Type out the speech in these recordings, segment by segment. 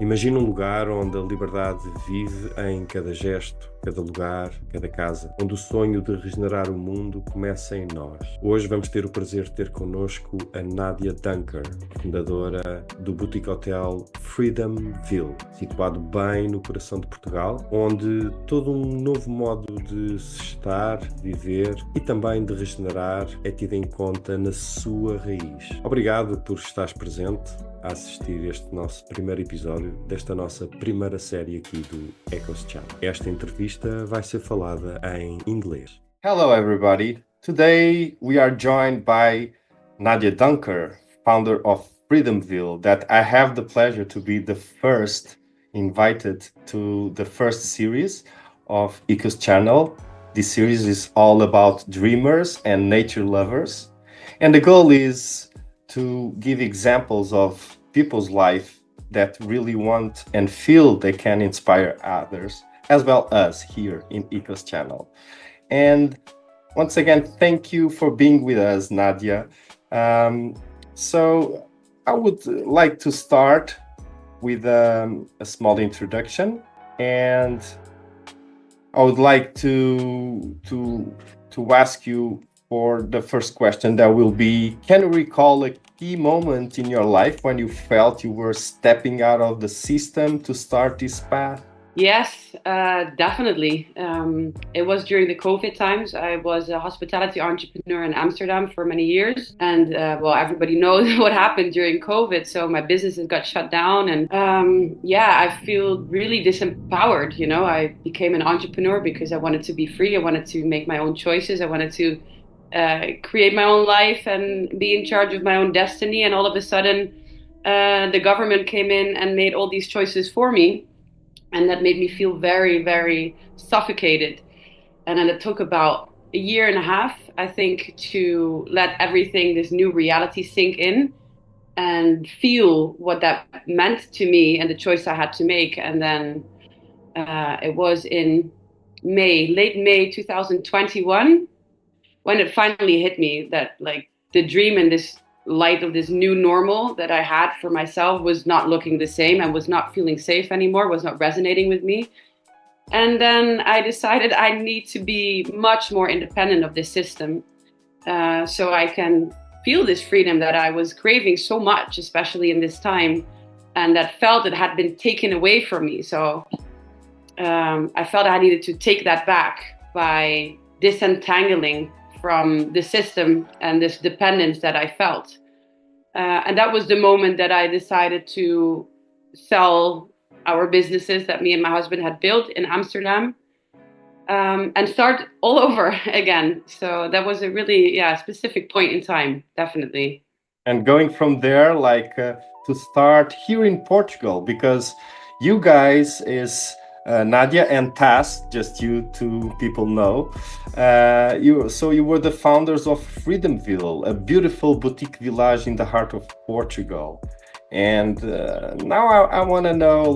Imagina um lugar onde a liberdade vive em cada gesto, cada lugar, cada casa, onde o sonho de regenerar o mundo começa em nós. Hoje vamos ter o prazer de ter connosco a Nadia Duinker, fundadora do boutique hotel Freedomville, situado bem no coração de Portugal, onde todo um novo modo de se estar, viver e também de regenerar é tido em conta na sua raiz. Obrigado por estares presente a assistir este nosso primeiro episódio desta nossa primeira série aqui do ECCOS Channel. Esta entrevista vai ser falada em inglês. Hello everybody. Today we are joined by Nadia Duinker, founder of Freedomville, that I have the pleasure to be the first invited to the first series of ECCOS Channel. This series is all about dreamers and nature lovers. And the goal is to give examples of people's life that really want and feel they can inspire others, as well as here in ECCOS Channel. And once again, thank you for being with us, Nadia. So I would like to start with a small introduction, and I would like to ask you for the first question. That will be, can you recall a key moment in your life when you felt you were stepping out of the system to start this path? Yes, definitely. It was during the COVID times. I was a hospitality entrepreneur in Amsterdam for many years. And everybody knows what happened during COVID. So my businesses got shut down. And I feel really disempowered. You know, I became an entrepreneur because I wanted to be free. I wanted to make my own choices. I wanted to create my own life and be in charge of my own destiny. And all of a sudden, the government came in and made all these choices for me. And that made me feel very, very suffocated. And then it took about a year and a half, I think, to let everything, this new reality sink in and feel what that meant to me and the choice I had to make. And then it was in late May 2021, when it finally hit me that like the dream and this light of this new normal that I had for myself was not looking the same and was not feeling safe anymore, was not resonating with me. And then I decided I need to be much more independent of this system so I can feel this freedom that I was craving so much, especially in this time, and that felt it had been taken away from me. So I felt I needed to take that back by disentangling from the system and this dependence that I felt. And that was the moment that I decided to sell our businesses that me and my husband had built in Amsterdam and start all over again. So that was a really specific point in time, definitely. And going from there, to start here in Portugal, because you guys is Nadia and Tas, just you two people know. You were the founders of Freedomville, a beautiful boutique village in the heart of Portugal. And now I want to know,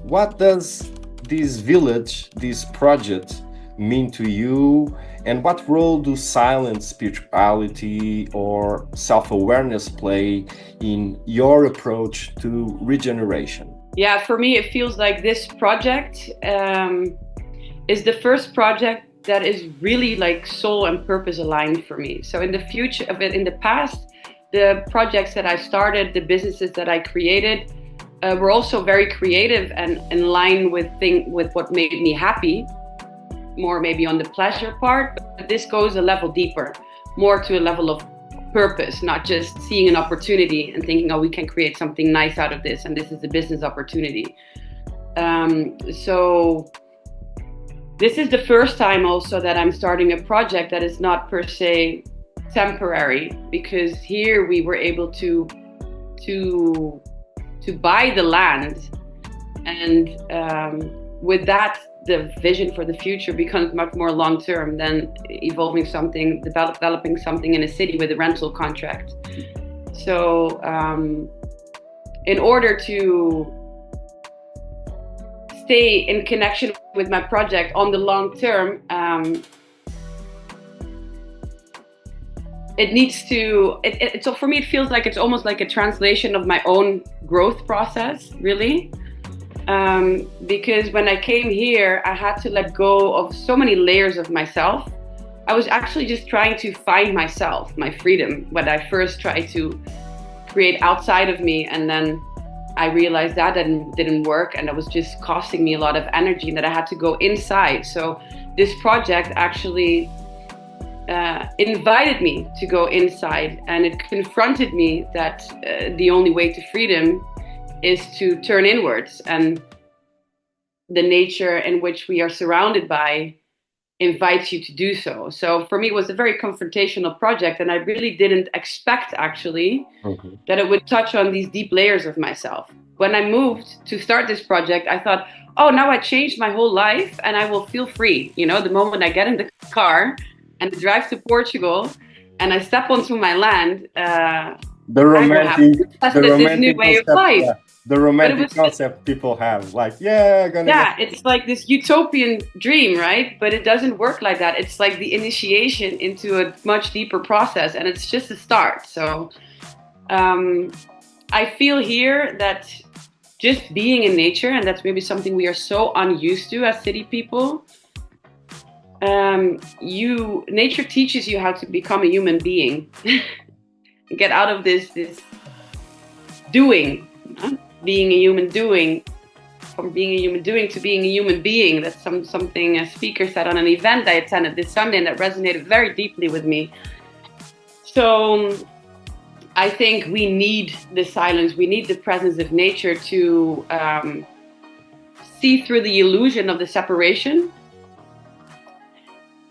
what does this village, this project, mean to you? And what role do silence, spirituality, or self-awareness play in your approach to regeneration? Yeah, for me, it feels like this project is the first project that is really like soul and purpose aligned for me. So in the future, in the past, the projects that I started, the businesses that I created, were also very creative and in line with what made me happy, more maybe on the pleasure part. But this goes a level deeper, more to a level of purpose, not just seeing an opportunity and thinking, oh, we can create something nice out of this and this is a business opportunity. So this is the first time also that I'm starting a project that is not per se temporary, because here we were able to buy the land, and with that the vision for the future becomes much more long-term than developing something in a city with a rental contract. So in order to stay in connection with my project on the long term, it needs to, so for me, it feels like it's almost like a translation of my own growth process, really. because when I came here, I had to let go of so many layers of myself. I was actually just trying to find myself, my freedom, when I first tried to create outside of me, and then I realized that didn't work, and that was just costing me a lot of energy, and that I had to go inside. So this project actually invited me to go inside, and it confronted me that the only way to freedom is to turn inwards, and the nature in which we are surrounded by invites you to do so. So for me, it was a very confrontational project, and I really didn't expect actually that it would touch on these deep layers of myself. When I moved to start this project, I thought, oh, now I changed my whole life and I will feel free. You know, the moment I get in the car and drive to Portugal and I step onto my land, the romantic this new way of life. Yeah. The romantic concept people have, like, it's like this utopian dream, right? But it doesn't work like that. It's like the initiation into a much deeper process, and it's just a start. So I feel here that just being in nature, and that's maybe something we are so unused to as city people, nature teaches you how to become a human being. Get out of this doing. Being a human doing, from being a human doing to being a human being. That's something a speaker said on an event I attended this Sunday, and that resonated very deeply with me. So I think we need the silence, we need the presence of nature to see through the illusion of the separation,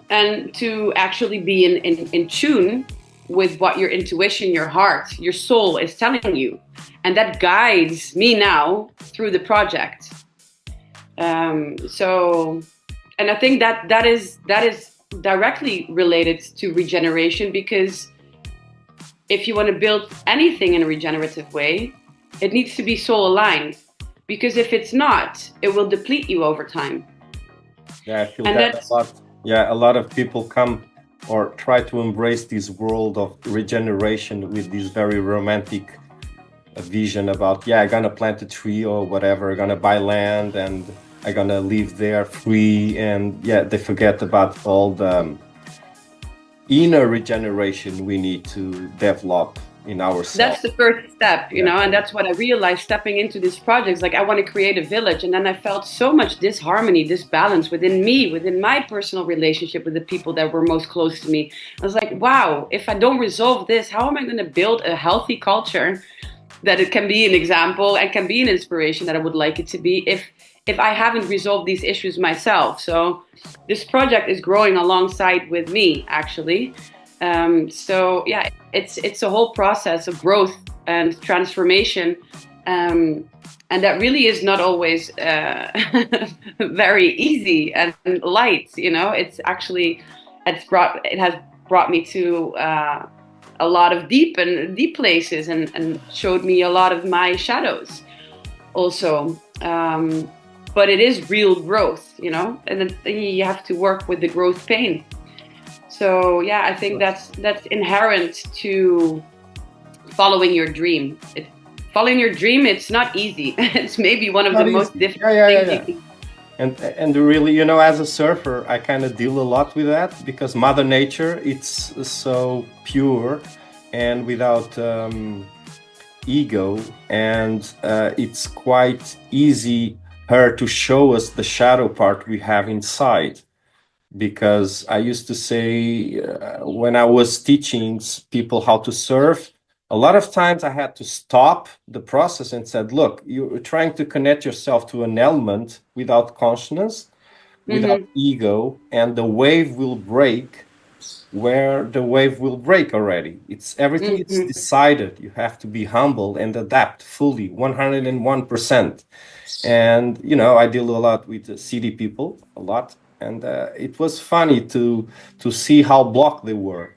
and to actually be in tune with what your intuition, your heart, your soul is telling you. And that guides me now through the project. And I think that is directly related to regeneration, because if you want to build anything in a regenerative way, it needs to be soul aligned. Because if it's not, it will deplete you over time. Yeah, I feel that a lot. Yeah, a lot of people come or try to embrace this world of regeneration with this very romantic vision about, I'm gonna plant a tree or whatever, I'm gonna buy land and I'm gonna live there free, and they forget about all the inner regeneration we need to develop in ourselves. That's the first step, you know, and that's what I realized stepping into this project. Like, I want to create a village, and then I felt so much disharmony, disbalance within me, within my personal relationship with the people that were most close to me. I was like, wow, if I don't resolve this, how am I going to build a healthy culture that it can be an example and can be an inspiration that I would like it to be if I haven't resolved these issues myself? So this project is growing alongside with me, actually. It's a whole process of growth and transformation, and that really is not always very easy and light. You know, it has brought me to a lot of deep places, and showed me a lot of my shadows also. But it is real growth, you know, and then you have to work with the growth pain. So I think that's inherent to following your dream. Following your dream, it's not easy. It's maybe one of the most difficult things. And really, you know, as a surfer, I kind of deal a lot with that, because Mother Nature, it's so pure and without ego, and it's quite easy her to show us the shadow part we have inside. Because I used to say, when I was teaching people how to surf, a lot of times I had to stop the process and said, look, you're trying to connect yourself to an element without consciousness, without ego, and the wave will break where the wave will break already. It's everything it's decided. You have to be humble and adapt fully, 101%. And, you know, I deal a lot with city people, a lot. And it was funny to see how blocked they were.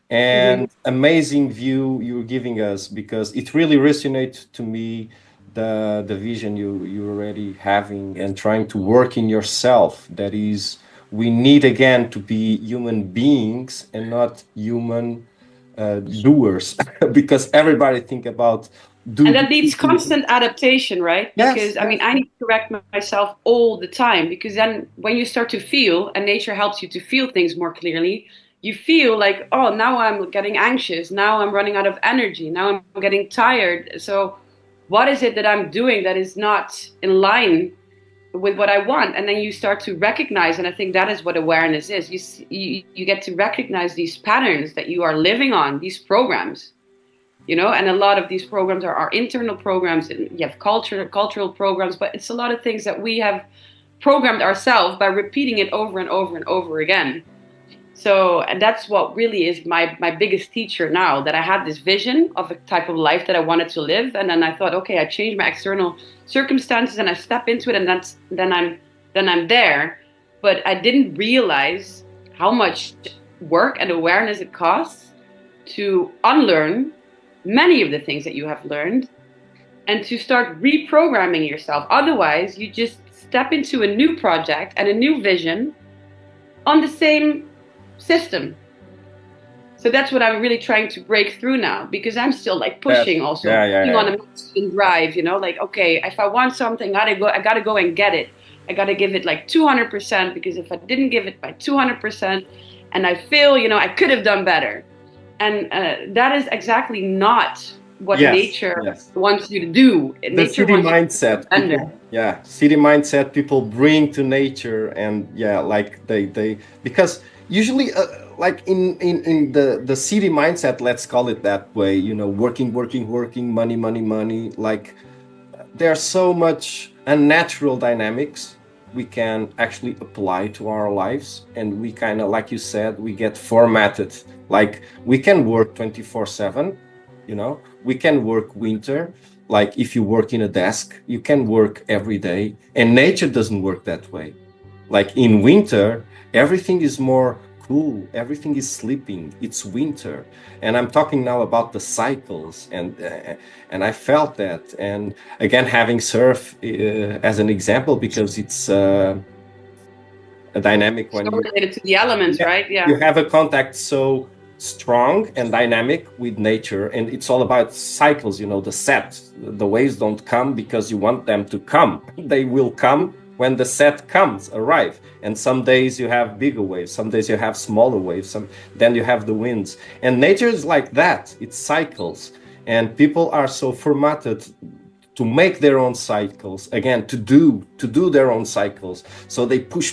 And amazing view you're giving us, because it really resonates to me, the vision you're already having and trying to work in yourself. That is, we need again to be human beings and not human doers, because everybody think about And that needs constant adaptation, right? Because I mean, I need to correct myself all the time, because then when you start to feel, and nature helps you to feel things more clearly, you feel like, oh, now I'm getting anxious, now I'm running out of energy, now I'm getting tired. So what is it that I'm doing that is not in line with what I want? And then you start to recognize, and I think that is what awareness is. You get to recognize these patterns that you are living on, these programs. And a lot of these programs are our internal programs, and you have cultural programs, but it's a lot of things that we have programmed ourselves by repeating it over and over and over again. So, and that's what really is my biggest teacher now, that I had this vision of a type of life that I wanted to live. And then I thought, okay, I changed my external circumstances and I step into it, and then I'm there. But I didn't realize how much work and awareness it costs to unlearn many of the things that you have learned and to start reprogramming yourself. Otherwise, you just step into a new project and a new vision on the same system. So that's what I'm really trying to break through now, because I'm still like pushing on a masculine drive, like, okay, if I want something, I gotta go and get it. I gotta give it like 200%, because if I didn't give it by 200% and I feel, I could have done better. And that is exactly not what nature wants you to do. The city mindset. City mindset people bring to nature, and like they because usually like in the city mindset, let's call it that way, working, money, like there's so much unnatural dynamics we can actually apply to our lives, and we kind of, like you said, we get formatted. Like we can work 24/7, we can work winter. Like if you work in a desk, you can work every day, and nature doesn't work that way. Like in winter, everything is more cool, everything is sleeping, it's winter. And I'm talking now about the cycles, and I felt that. And again, having surf as an example, because it's a dynamic when related to the elements, right? You have a contact so strong and dynamic with nature, and it's all about cycles. The waves don't come because you want them to come. They will come when the set arrive. And some days you have bigger waves, some days you have smaller waves, then you have the winds. And nature is like that, it's cycles. And people are so formatted to make their own cycles, again, to do their own cycles. So they push,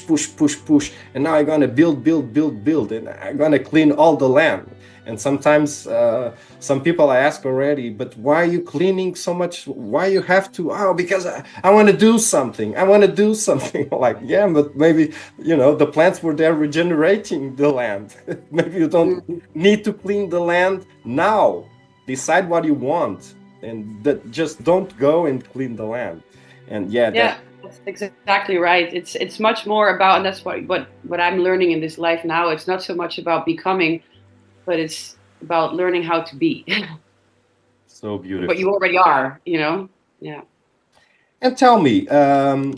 and now I'm gonna build, and I'm gonna clean all the land. And sometimes some people I ask already, but why are you cleaning so much? Why you have to? Oh, because I want to do something. Like, yeah, but maybe, the plants were there regenerating the land. Maybe you don't need to clean the land now. Decide what you want, and just don't go and clean the land. And that's exactly right. It's much more about, and that's what I'm learning in this life now. It's not so much about becoming, but it's about learning how to be. So beautiful. But you already are, Yeah. And tell me,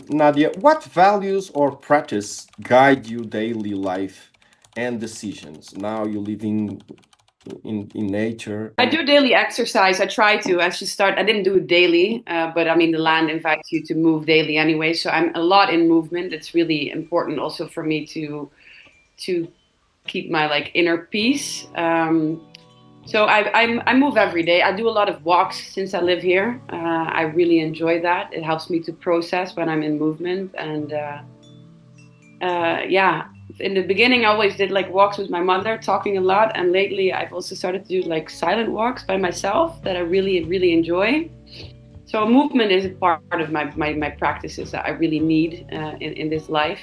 Nadia, what values or practice guide your daily life and decisions? Now you're living in nature. I do daily exercise. I try to. I didn't do it daily, but I mean, the land invites you to move daily anyway. So I'm a lot in movement. It's really important also for me to keep my inner peace. So I move every day. I do a lot of walks since I live here. I really enjoy that. It helps me to process when I'm in movement. And in the beginning, I always did walks with my mother, talking a lot. And lately, I've also started to do silent walks by myself that I really, really enjoy. So movement is a part of my practices that I really need in this life.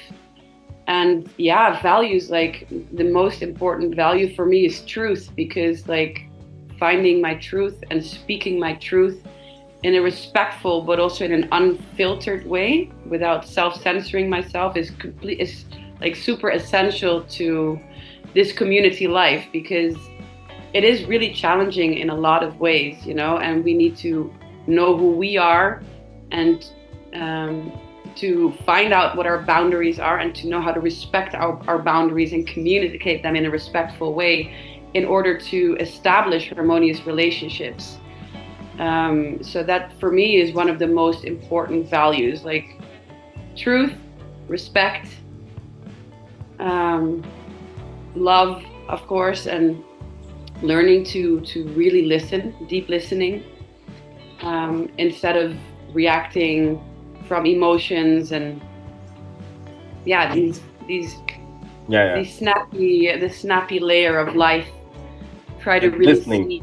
And values, the most important value for me is truth, because finding my truth and speaking my truth in a respectful but also in an unfiltered way without self-censoring myself is super essential to this community life, because it is really challenging in a lot of ways, and we need to know who we are and to find out what our boundaries are and to know how to respect our boundaries and communicate them in a respectful way in order to establish harmonious relationships. So that for me is one of the most important values, like truth, respect, love, of course, and learning to really listen, deep listening, instead of reacting from emotions and these snappy layer of life. Try to really see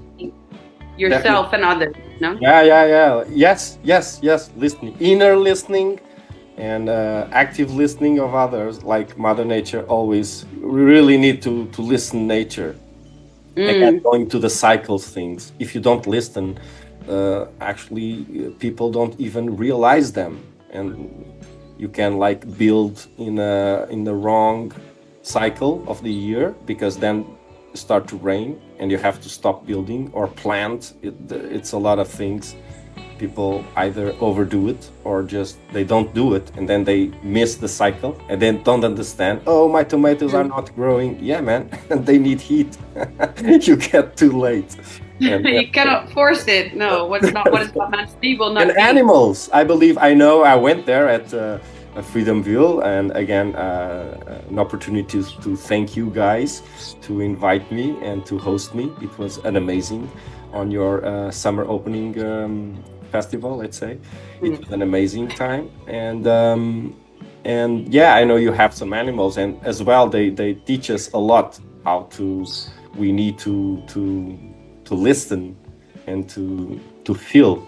yourself and others, no? Yes, listening, inner listening, and active listening of others, like Mother Nature always. We really need to listen nature. Again, going to the cycles things. If you don't listen, actually people don't even realize them, and you can like build in the wrong cycle of the year, because then start to rain and you have to stop building or plant. It's a lot of things. People either overdo it or just they don't do it, and then they miss the cycle and then don't understand, oh, my tomatoes are not growing. Yeah, man, they need heat. You get too late. And, you cannot force it. No, what is not meant to be will not and be. Animals, I believe, I know, I went there at Freedomville, and again, an opportunity to thank you guys to invite me and to host me. It was an amazing on your summer opening festival, let's say. It was an amazing time, and yeah, I know you have some animals, and as well they teach us a lot how we need to listen and to feel,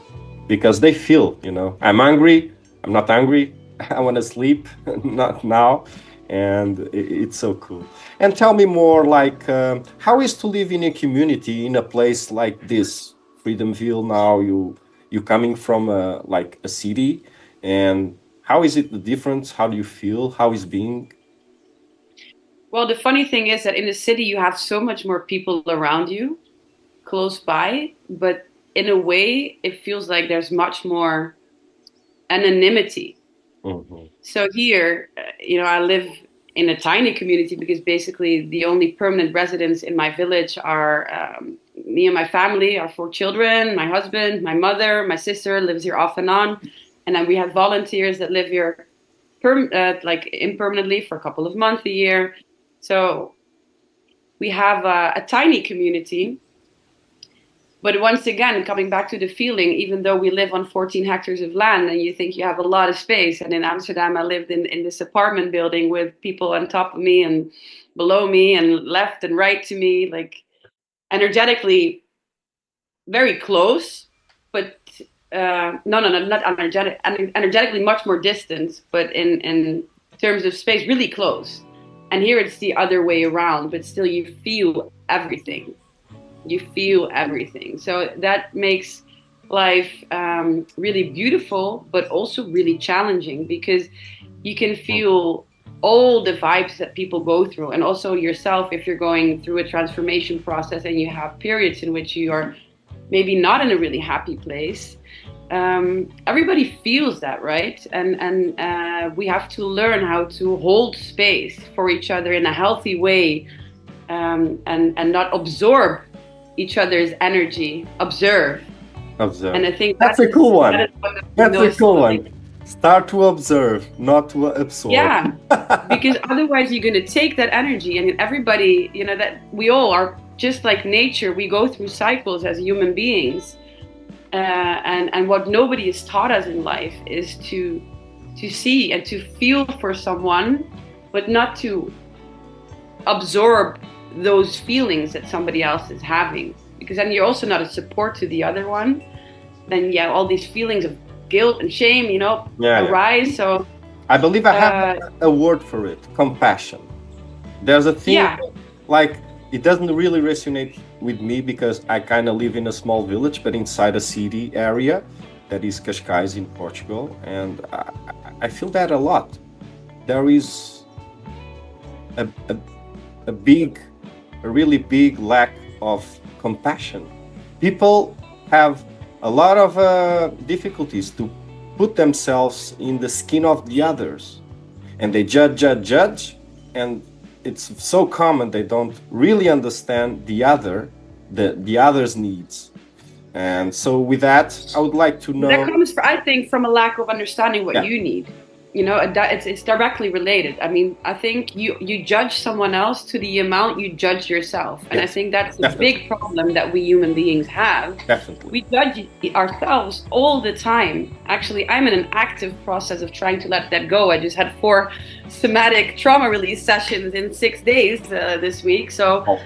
because they feel, I'm hungry, I'm not hungry, I want to sleep, not now. And it's so cool. And tell me more, like, how is to live in a community in a place like this, Freedomville? Now you coming from like a city, and how is it the difference? How do you feel? How is being? Well, the funny thing is that in the city you have so much more people around you, close by, but in a way it feels like there's much more anonymity. So here, I live in a tiny community, because basically the only permanent residents in my village are me and my family, our 4 children, my husband, my mother, my sister lives here off and on, and then we have volunteers that live here like impermanently for a couple of months a year. So we have a tiny community. But once again, coming back to the feeling, even though we live on 14 hectares of land and you think you have a lot of space, and in Amsterdam I lived in this apartment building with people on top of me and below me and left and right to me, like energetically very close, but not energetically much more distant, but in terms of space really close. And here it's the other way around, but still you feel everything. So that makes life really beautiful, but also really challenging, because you can feel all the vibes that people go through, and also yourself if you're going through a transformation process and you have periods in which you are maybe not in a really happy place. Everybody feels that, right? And we have to learn how to hold space for each other in a healthy way, and not absorb each other's energy. Observe. And I think that's a cool one. That's a cool one. Start to observe, not to absorb. Yeah, because otherwise you're going to take that energy, and everybody, that we all are just like nature. We go through cycles as human beings, and what nobody has taught us in life is to see and to feel for someone, but not to absorb those feelings that somebody else is having, because then you're also not a support to the other one. Then all these feelings of guilt and shame, arise. So I believe I have a word for it: compassion. There's a thing like it doesn't really resonate with me, because I kind of live in a small village, but inside a city area that is Cascais in Portugal, and I feel that a lot. There is a really big lack of compassion. People have a lot of difficulties to put themselves in the skin of the others, and they judge, and it's so common they don't really understand the other's needs. And so with that, I would like to know. That comes, I think, from a lack of understanding what you need. You know, it's directly related. I mean, I think you judge someone else to the amount you judge yourself. And I think that's a big problem that we human beings have. Definitely. We judge ourselves all the time. Actually, I'm in an active process of trying to let that go. I just had 4 somatic trauma release sessions in 6 days this week. So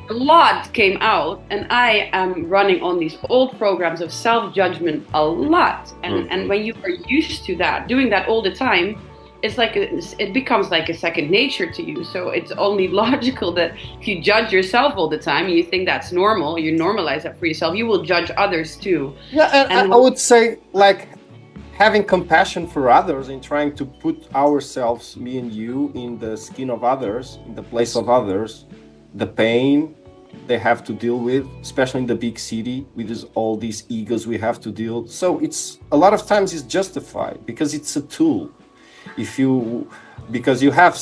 a lot came out, and I am running on these old programs of self-judgment a lot. And when you are used to that, doing that all the time, it's like it becomes like a second nature to you. So it's only logical that if you judge yourself all the time, you think that's normal, you normalize that for yourself, you will judge others too. Yeah, and I would say, like, having compassion for others and trying to put ourselves, me and you, in the skin of others, in the place of others, the pain they have to deal with, especially in the big city with all these egos we have to deal. So it's a lot of times it's justified because it's a tool. Because you have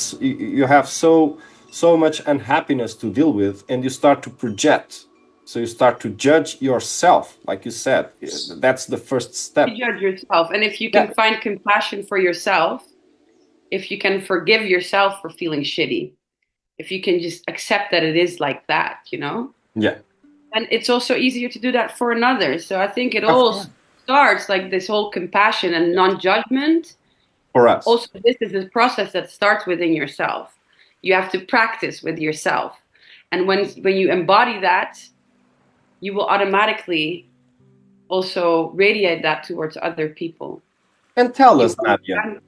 so much unhappiness to deal with, and you start to project. So you start to judge yourself, like you said. That's the first step. You judge yourself, and if you can find compassion for yourself, if you can forgive yourself for feeling shitty, if you can just accept that it is like that, you know? Yeah. And it's also easier to do that for another. So I think it all starts like this whole compassion and non-judgment. For us. Also, this is a process that starts within yourself. You have to practice with yourself. And when you embody that, you will automatically also radiate that towards other people. And tell us, Nadia.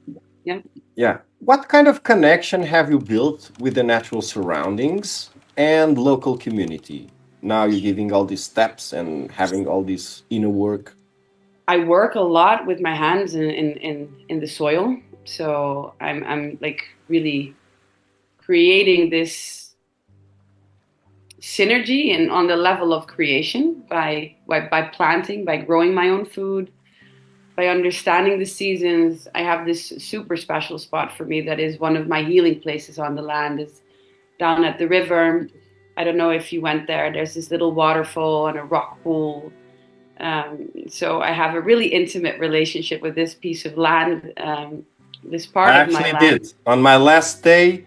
Yeah. What kind of connection have you built with the natural surroundings and local community? Now you're giving all these steps and having all this inner work. I work a lot with my hands in the soil. So I'm like really creating this synergy and on the level of creation by planting, by growing my own food, by understanding the seasons. I have this super special spot for me that is one of my healing places on the land, is down at the river. I don't know if you went there. There's this little waterfall and a rock pool. So I have a really intimate relationship with this piece of land, this part of my land. I actually did. On my last day,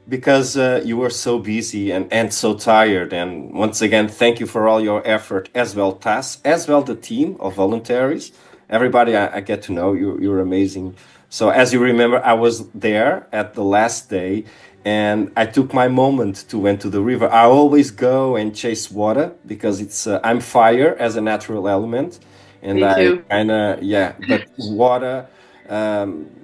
because you were so busy and so tired. And once again, thank you for all your effort, as well, Tass, as well the team of voluntaries. Everybody I get to know, you're amazing. So as you remember, I was there at the last day, and I took my moment to went to the river. I always go and chase water because it's I'm fire as a natural element, and Me too. I kind of but water.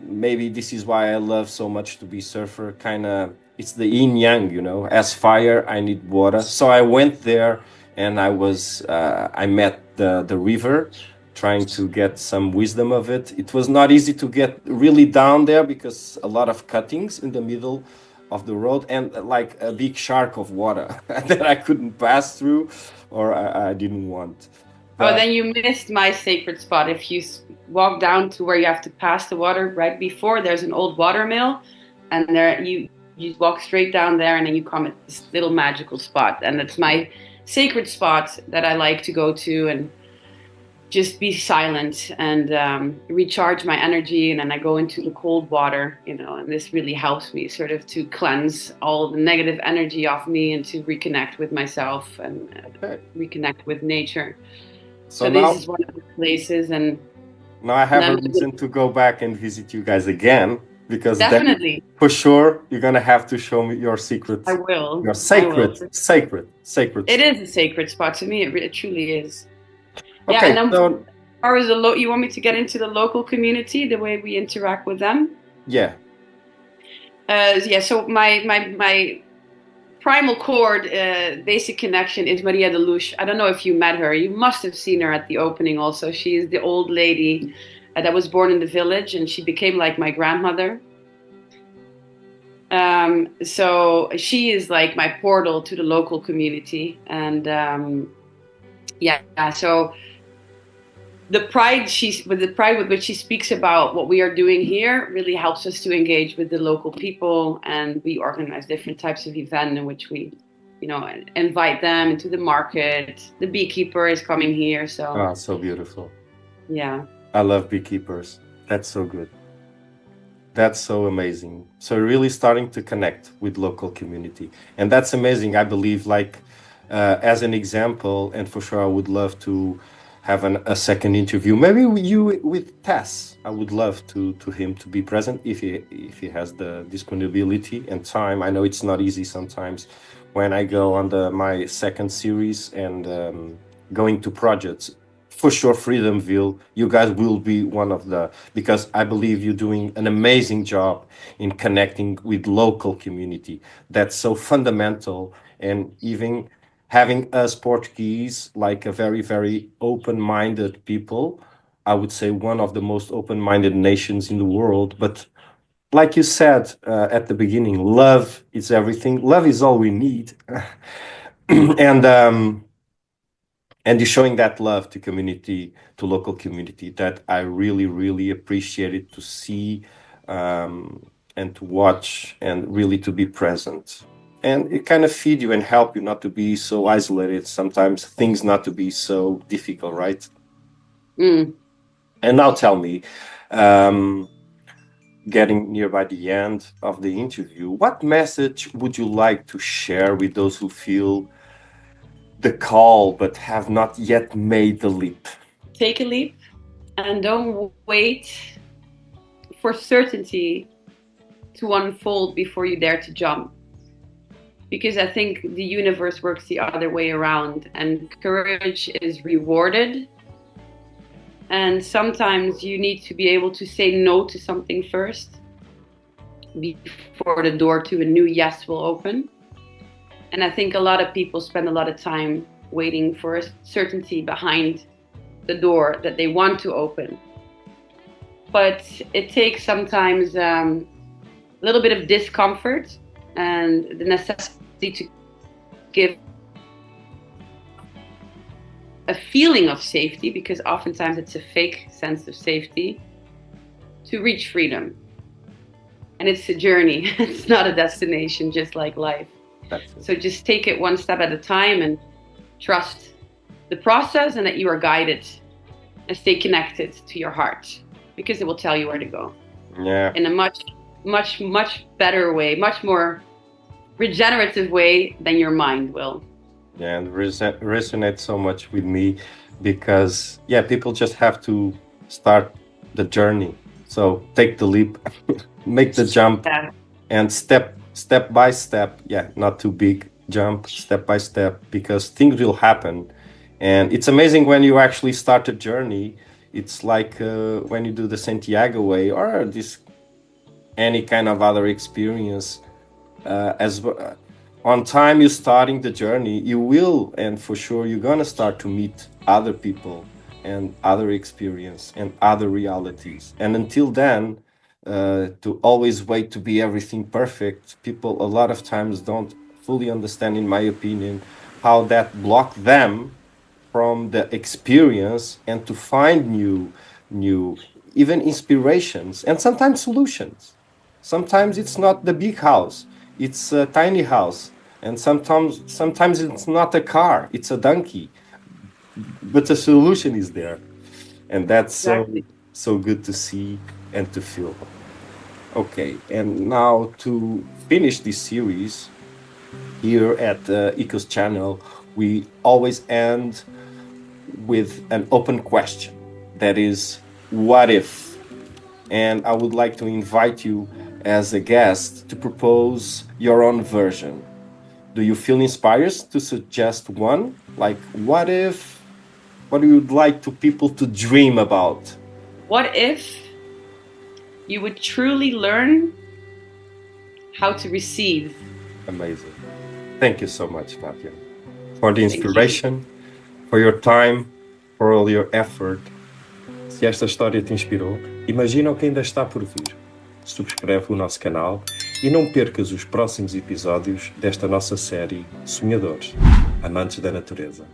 Maybe this is why I love so much to be surfer. Kind of, it's the yin yang, you know. As fire, I need water. So I went there, and I met the river, trying to get some wisdom of it. It was not easy to get really down there because a lot of cuttings in the middle of the road and like a big shark of water that I couldn't pass through, or I didn't want. But then you missed my sacred spot. If you walk down to where you have to pass the water right before, there's an old water mill, and there you walk straight down there, and then you come at this little magical spot, and it's my sacred spot that I like to go to and just be silent and recharge my energy. And then I go into the cold water, you know, and this really helps me sort of to cleanse all the negative energy off me and to reconnect with myself and reconnect with nature. So this is one of the places. And now I have a reason to go back and visit you guys again, because definitely, for sure, you're going to have to show me your secrets. I will. Your sacred. It is a sacred spot to me. It truly is. Okay, yeah, and so, as far as you want me to get into the local community, the way we interact with them? Yeah. So my primal core basic connection is Maria de Luz. I don't know if you met her. You must have seen her at the opening also. She is the old lady that was born in the village, and she became like my grandmother. So she is like my portal to the local community. And so the pride with which she speaks about what we are doing here really helps us to engage with the local people, and we organize different types of events in which we invite them into the market. The beekeeper is coming here, so so beautiful. yeah. I love beekeepers. That's so good. That's so amazing. So really starting to connect with local community. And that's amazing. I believe as an example, and for sure I would love to have a second interview. Maybe with Tess. I would love to him to be present if he has the disponibility and time. I know it's not easy sometimes when I go on my second series and going to projects. For sure, Freedomville, you guys will be one of because I believe you're doing an amazing job in connecting with local community. That's so fundamental, and even having us Portuguese, like a very, very open-minded people, I would say one of the most open-minded nations in the world. But like you said at the beginning, love is everything. Love is all we need. And you're showing that love to community, to local community, that I really, really appreciated to see and to watch and really to be present. And it kind of feed you and help you not to be so isolated. Sometimes things not to be so difficult, right? Mm. And now tell me, getting near by the end of the interview, what message would you like to share with those who feel the call but have not yet made the leap? Take a leap and don't wait for certainty to unfold before you dare to jump. Because I think the universe works the other way around, and courage is rewarded. And sometimes you need to be able to say no to something first before the door to a new yes will open. And I think a lot of people spend a lot of time waiting for a certainty behind the door that they want to open. But it takes sometimes a little bit of discomfort and the necessity to give a feeling of safety, because oftentimes it's a fake sense of safety, to reach freedom. And it's a journey. It's not a destination, just like life. So just take it one step at a time and trust the process, and that you are guided, and stay connected to your heart, because it will tell you where to go. Yeah. In a much, much, much better way, much more regenerative way than your mind will. Yeah, and resonates so much with me because, people just have to start the journey. So take the leap, make the jump, and step by step. Yeah, not too big jump, step by step, because things will happen. And it's amazing when you actually start a journey. It's like when you do the Santiago way or any kind of other experience. On time you're starting the journey, you will, and for sure you're gonna start to meet other people and other experience and other realities. And until then, to always wait to be everything perfect, people a lot of times don't fully understand, in my opinion, how that block them from the experience and to find new even inspirations and sometimes solutions. Sometimes it's not the big house, it's a tiny house, and sometimes it's not a car, it's a donkey, but the solution is there. And that's so good to see and to feel. Okay, and now to finish this series here at the ECCOS Channel, we always end with an open question, that is, what if? And I would like to invite you as a guest to propose your own version. Do you feel inspired to suggest one? Like, what if? What you would like to people to dream about? What if you would truly learn how to receive? Amazing. Thank you so much, Nadia, for the inspiration, for your time, for all your effort. Se esta história te inspirou, imagina o que ainda está por vir. Subscreve o nosso canal e não percas os próximos episódios desta nossa série Sonhadores, Amantes da Natureza.